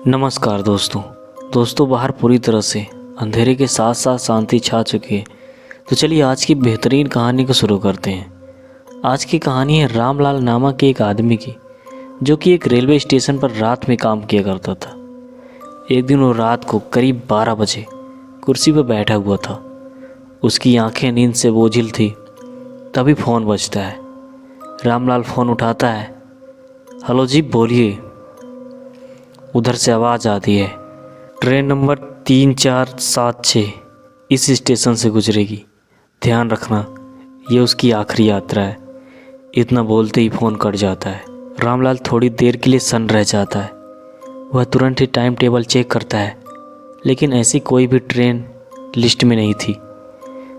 नमस्कार दोस्तों बाहर पूरी तरह से अंधेरे के साथ साथ शांति छा चुकी है। तो चलिए आज की बेहतरीन कहानी को शुरू करते हैं। आज की कहानी है रामलाल नामक एक आदमी की, जो कि एक रेलवे स्टेशन पर रात में काम किया करता था। एक दिन वो रात को करीब 12 बजे कुर्सी पर बैठा हुआ था। उसकी आंखें नींद से बोझिल थी। तभी फ़ोन बजता है। रामलाल फ़ोन उठाता है। हेलो जी, बोलिए। उधर से आवाज़ आती है, ट्रेन नंबर 3476 इस स्टेशन से गुजरेगी, ध्यान रखना, ये उसकी आखिरी यात्रा है। इतना बोलते ही फ़ोन कट जाता है। रामलाल थोड़ी देर के लिए सन्न रह जाता है। वह तुरंत ही टाइम टेबल चेक करता है, लेकिन ऐसी कोई भी ट्रेन लिस्ट में नहीं थी।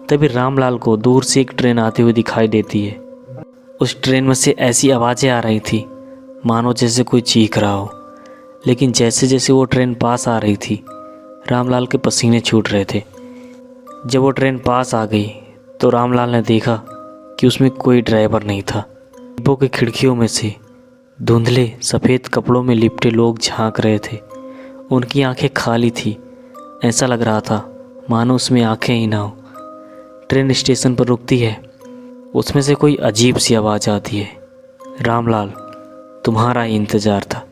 तभी रामलाल को दूर से एक ट्रेन आती हुई दिखाई देती है। उस ट्रेन में से ऐसी आवाज़ें आ रही थी मानो जैसे कोई चीख रहा हो। लेकिन जैसे जैसे वो ट्रेन पास आ रही थी, रामलाल के पसीने छूट रहे थे। जब वो ट्रेन पास आ गई तो रामलाल ने देखा कि उसमें कोई ड्राइवर नहीं था। डिब्बों की खिड़कियों में से धुंधले सफ़ेद कपड़ों में लिपटे लोग झांक रहे थे। उनकी आंखें खाली थी। ऐसा लग रहा था मानो उसमें आंखें ही ना हो। ट्रेन स्टेशन पर रुकती है। उसमें से कोई अजीब सी आवाज़ आती है, रामलाल, तुम्हारा ही इंतज़ार था।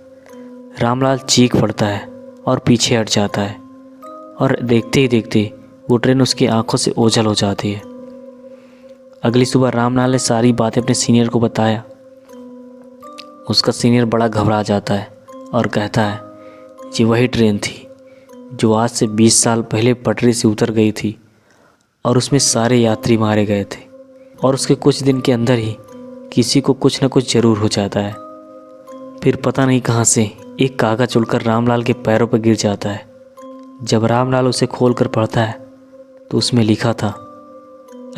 रामलाल चीख पड़ता है और पीछे हट जाता है, और देखते ही देखते वो ट्रेन उसकी आंखों से ओझल हो जाती है। अगली सुबह रामलाल ने सारी बातें अपने सीनियर को बताया। उसका सीनियर बड़ा घबरा जाता है और कहता है, ये वही ट्रेन थी जो आज से 20 साल पहले पटरी से उतर गई थी, और उसमें सारे यात्री मारे गए थे, और उसके कुछ दिन के अंदर ही किसी को कुछ न कुछ ज़रूर हो जाता है। फिर पता नहीं कहाँ से एक कागज़ उड़कर रामलाल के पैरों पर गिर जाता है। जब रामलाल उसे खोलकर पढ़ता है तो उसमें लिखा था,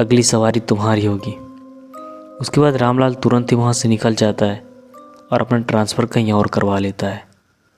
अगली सवारी तुम्हारी होगी। उसके बाद रामलाल तुरंत ही वहाँ से निकल जाता है और अपना ट्रांसफ़र कहीं और करवा लेता है।